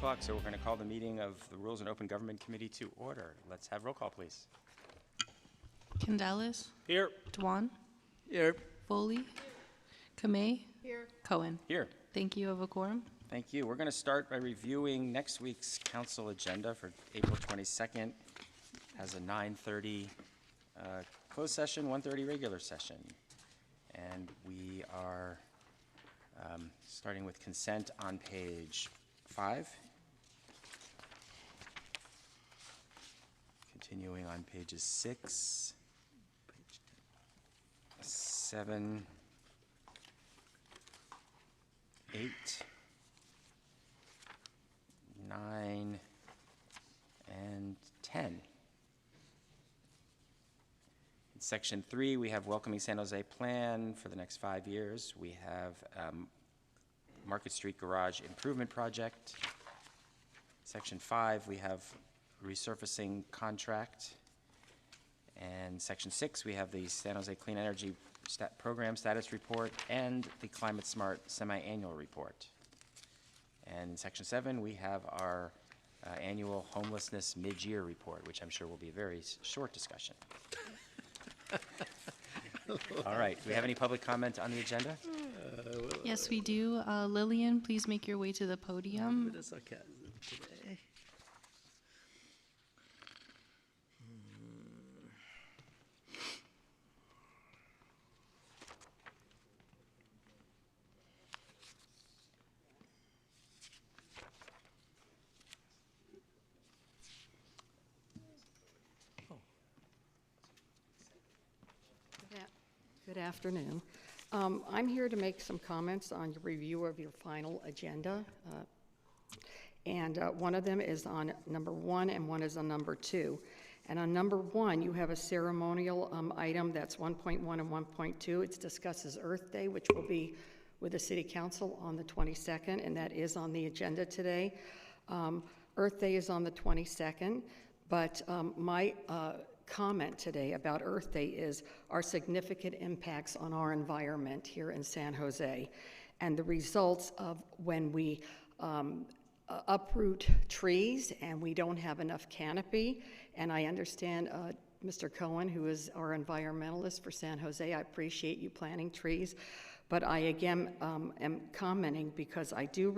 o'clock, so we're going to call the meeting of the Rules and Open Government Committee to order. Let's have roll call, please. Candelas. Here. Dwan. Here. Foley. Kamei. Here. Cohen. Here. Thank you. Of a quorum. Thank you. We're going to start by reviewing next week's council agenda for April 22nd. Has a 9:30 closed session, 1:30 regular session. And we are starting with consent on page 5. Continuing on pages 6, 7, 8, 9, and 10. In section 3, we have Welcoming San Jose Plan for the next 5 years. We have Market Street Garage Improvement Project. Section 5, we have Resurfacing Contract. And section 6, we have the San Jose Clean Energy Program Status Report and the Climate Smart Semi-Annual Report. And in section 7, we have our annual homelessness mid-year report, which I'm sure will be a very short discussion. All right, do we have any public comment on the agenda? Yes, we do. Lillian, please make your way to the podium. Today. Good afternoon. I'm here to make some comments on your review of your final agenda. And one of them is on number 1 and one is on number 2. And on number 1, you have a ceremonial item that's 1.1 and 1.2. It discusses Earth Day, which will be with the City Council on the 22nd, and that is on the agenda today. Earth Day is on the 22nd, but my comment today about Earth Day is our significant impacts on our environment here in San Jose and the results of when we uproot trees and we don't have enough canopy. And I understand Mr. Cohen, who is our environmentalist for San Jose, I appreciate you planting trees, but I again am commenting because I do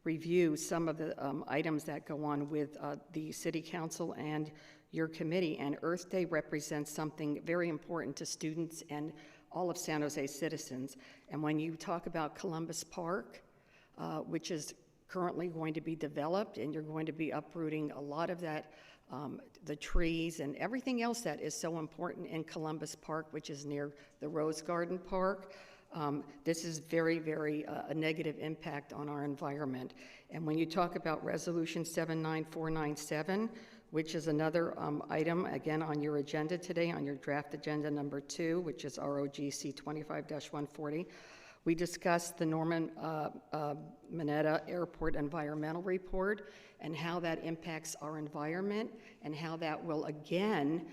review some of the items that go on with the City Council and your committee, and Earth Day represents something very important to students and all of San Jose citizens. And when you talk about Columbus Park, which is currently going to be developed, and you're going to be uprooting a lot of that, the trees and everything else that is so important in Columbus Park, which is near the Rose Garden Park, this is very, very a negative impact on our environment. And when you talk about Resolution 79497, which is another item, again, on your agenda today, on your draft agenda number 2, which is ROGC 25-140. We discussed the Norman Mineta Airport Environmental Report and how that impacts our environment and how that will, again,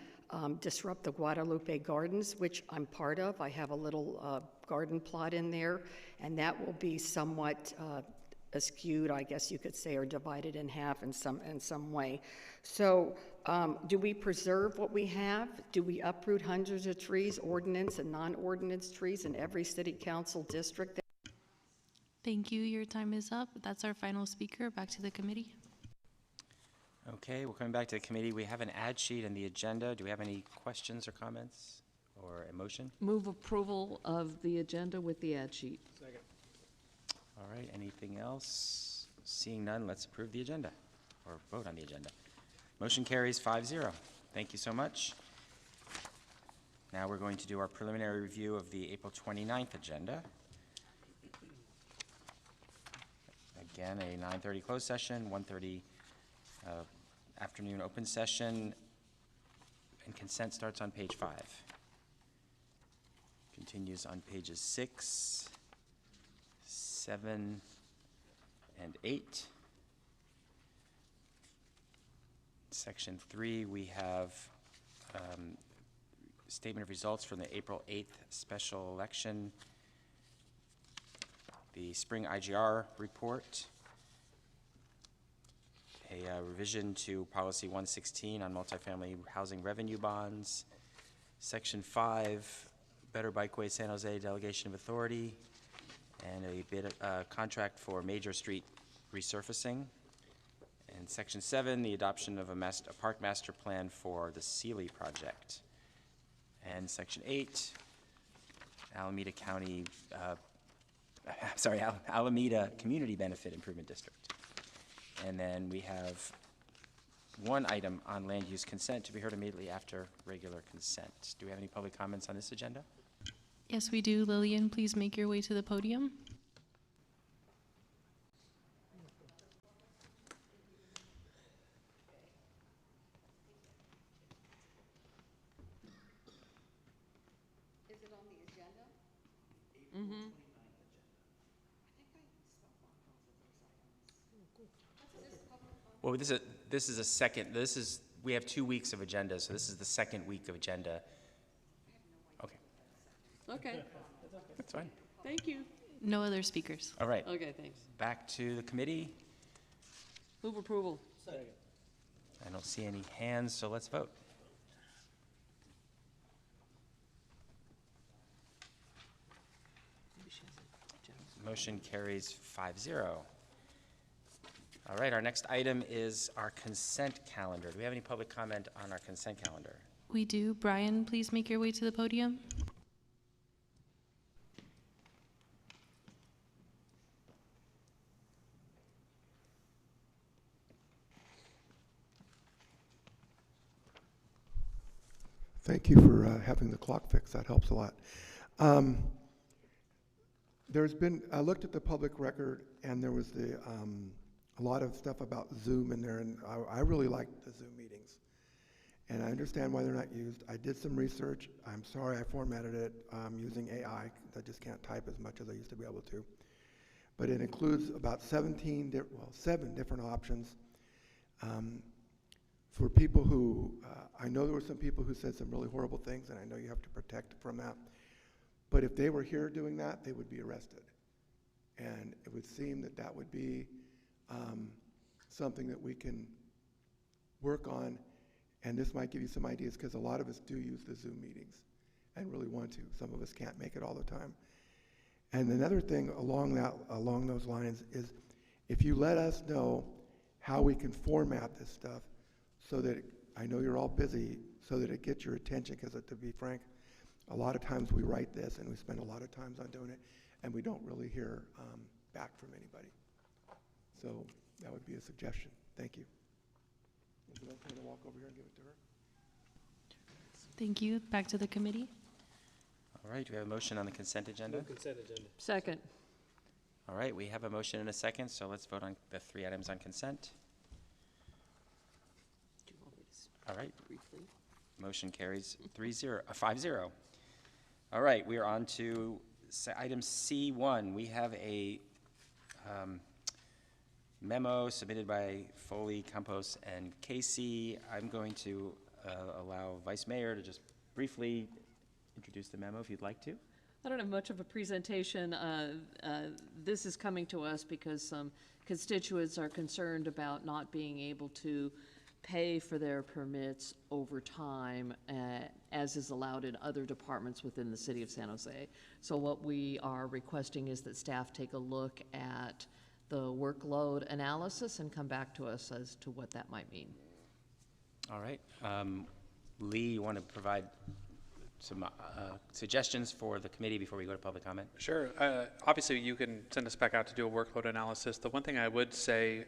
disrupt the Guadalupe Gardens, which I'm part of. I have a little garden plot in there, and that will be somewhat askewed, I guess you could say, or divided in half in some way. So do we preserve what we have? Do we uproot hundreds of trees, ordinance and non-ordinance trees in every city council district? Thank you. Your time is up. That's our final speaker. Back to the committee. Okay, we're coming back to the committee. We have an ad sheet in the agenda. Do we have any questions or comments or a motion? Move approval of the agenda with the ad sheet. Second. All right, anything else? Seeing none, let's approve the agenda or vote on the agenda. Motion carries 5-0. Thank you so much. Now we're going to do our preliminary review of the April 29th agenda. Again, a 9:30 closed session, 1:30 afternoon open session, and consent starts on page 5. Continues on pages 6, 7, and 8. Section 3, we have statement of results from the April 8th special election, the spring IGR report, a revision to policy 116 on multifamily housing revenue bonds. Section 5, Better Bikeway San Jose delegation of authority, and a bid, contract for major street resurfacing. And Section 7, the adoption of a park master plan for the Sealy project. And Section 8, Alameda County, Alameda Community Benefit Improvement District. And then we have one item on land use consent to be heard immediately after regular consent. Do we have any public comments on this agenda? Yes, we do. Lillian, please make your way to the podium. Is it on the agenda? Well, this is a second, we have 2 weeks of agenda, so this is the second week of agenda. Okay, Okay, that's fine. thank you. No other speakers. All right, Okay, thanks. back to the committee. Move approval. I don't see any hands, so let's vote. Motion carries 5-0. All right, our next item is our consent calendar. Do we have any public comment on our consent calendar? We do. Brian, please make your way to the podium. Thank you for having the clock fixed. That helps a lot. I looked at the public record, and there was a lot of stuff about Zoom in there, and I really liked the Zoom meetings. And I understand why they're not used. I did some research. I'm sorry I formatted it using AI. I just can't type as much as I used to be able to. But it includes about 7 different options. For people who, I know there were some people who said some really horrible things, and I know you have to protect from that. But if they were here doing that, they would be arrested. And it would seem that that would be something that we can work on. And this might give you some ideas, because a lot of us do use the Zoom meetings and really want to. Some of us can't make it all the time. And another thing along those lines is, if you let us know how we can format this stuff so that, I know you're all busy, so that it gets your attention, because to be frank, a lot of times we write this and we spend a lot of times on doing it, and we don't really hear back from anybody. So that would be a suggestion. Thank you. Is it okay to walk over here and give it to her? Thank you. Back to the committee. All right, do we have a motion on the consent agenda? Consent agenda. Second. All right, we have a motion and a second, so let's vote on the 3 items on consent. Do you want me to All right, briefly? motion carries 5-0. All right, we are on to item C1. We have a memo submitted by Foley, Campos, and Casey. I'm going to allow Vice Mayor to just briefly introduce the memo if you'd like to. I don't have much of a presentation. This is coming to us because some constituents are concerned about not being able to pay for their permits over time, as is allowed in other departments within the city of San Jose. So what we are requesting is that staff take a look at the workload analysis and come back to us as to what that might mean. All right. Lee, you want to provide some suggestions for the committee before we go to public comment? Sure. Obviously, you can send us back out to do a workload analysis. The one thing I would say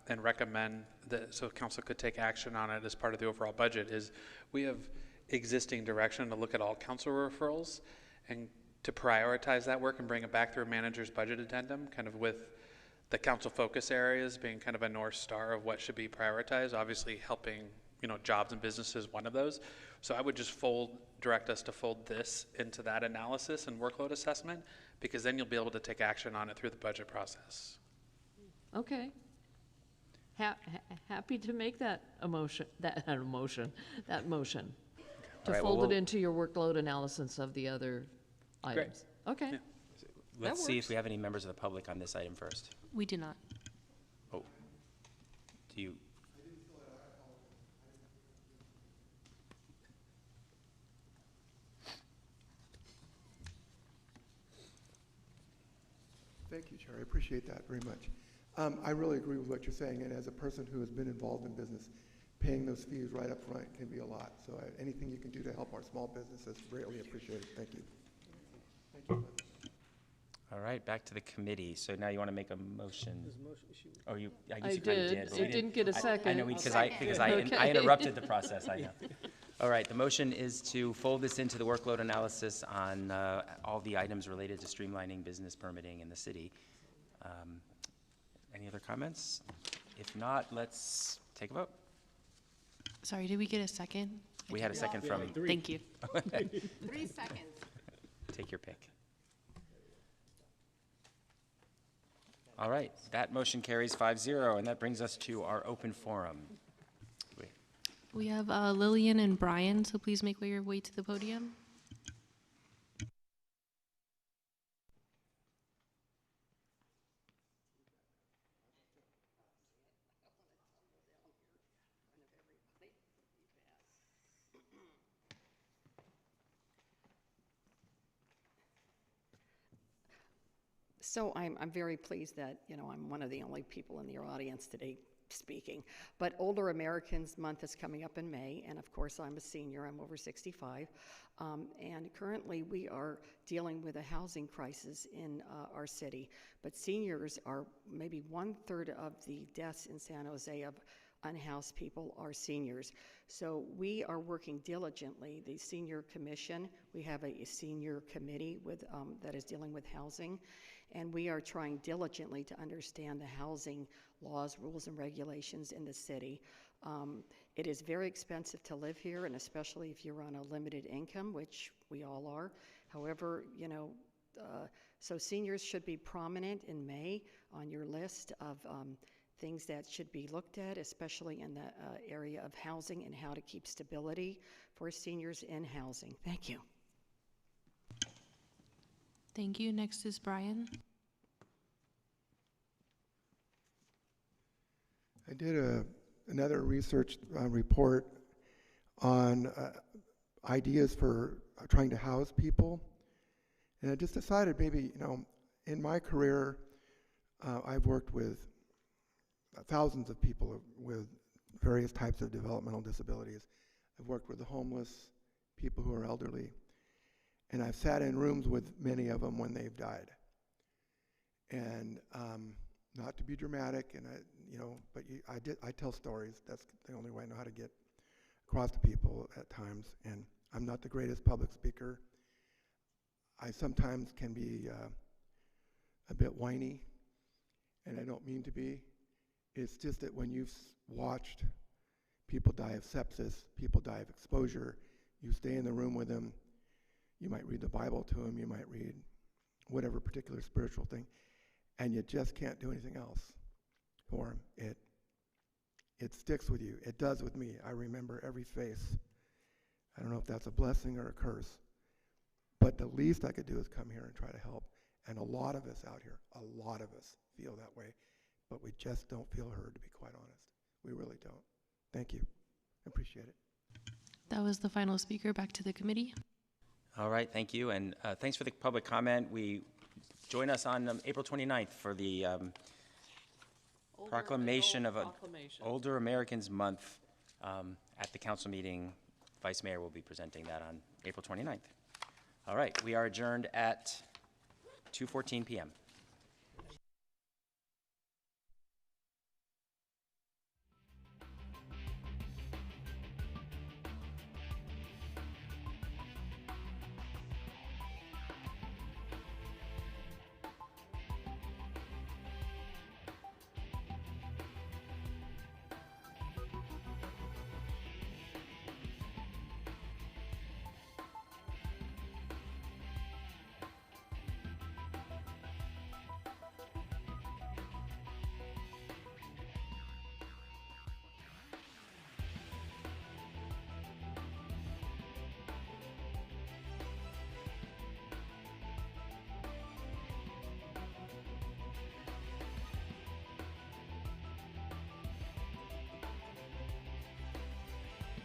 and recommend that so council could take action on it as part of the overall budget is we have existing direction to look at all council referrals and to prioritize that work and bring it back through a manager's budget addendum, kind of with the council focus areas being kind of a North Star of what should be prioritized. Obviously, helping jobs and businesses, one of those. So I would just direct us to fold this into that analysis and workload assessment, because then you'll be able to take action on it through the budget process. Okay. Happy to make that motion. To All right, fold it into your workload analysis of the other items. Okay. Yeah. Let's That see works. if we have any members of the public on this item first. We do not. Oh, do you Thank you, Chair. I appreciate that very much. I really agree with what you're saying, and as a person who has been involved in business, paying those fees right up front can be a lot. So anything you can do to help our small businesses, greatly appreciated. Thank you. Thank you. All right, back to the committee. So now you want to make a motion? Oh, I I guess you kind of did. did. but It we didn't get a I second. know, because I Okay. interrupted the process, I know. All right, the motion is to fold this into the workload analysis on all the items related to streamlining business permitting in the city. Any other comments? If not, let's take a vote. Sorry, did we get a second? We had a second from, Thank you. 3 seconds. take your pick. All right, that motion carries 5-0, and that brings us to our open forum. Wait. We have Lillian and Brian, so please make your way to the podium. So I'm very pleased that, I'm one of the only people in the audience today speaking. But Older Americans Month is coming up in May, and of course I'm a senior, I'm over 65. And currently we are dealing with a housing crisis in our city. But seniors are maybe 1/3 of the deaths in San Jose of unhoused people are seniors. So we are working diligently. The Senior Commission, we have a senior committee that is dealing with housing. And we are trying diligently to understand the housing laws, rules, and regulations in the city. It is very expensive to live here, and especially if you're on a limited income, which we all are. However, so seniors should be prominent in May on your list of things that should be looked at, especially in the area of housing and how to keep stability for seniors in housing. Thank you. Thank you. Next is Brian. I did another research report on ideas for trying to house people. And I just decided maybe, in my career, I've worked with thousands of people with various types of developmental disabilities. I've worked with the homeless, people who are elderly, and I've sat in rooms with many of them when they've died. And not to be dramatic, and but I tell stories. That's the only way I know how to get across to people at times. And I'm not the greatest public speaker. I sometimes can be a bit whiny, and I don't mean to be. It's just that when you've watched people die of sepsis, people die of exposure, you stay in the room with them, you might read the Bible to them, you might read whatever particular spiritual thing, and you just can't do anything else for them. It sticks with you. It does with me. I remember every face. I don't know if that's a blessing or a curse, but the least I could do is come here and try to help. And a lot of us out here, a lot of us feel that way, but we just don't feel heard, to be quite honest. We really don't. Thank you. I appreciate it. That was the final speaker. Back to the committee. All right, thank you, and thanks for the public comment. Join us on April 29th for the proclamation of Older Americans Month at the council meeting. Vice Mayor will be presenting that on April 29th. All right, we are adjourned at 2:14 p.m.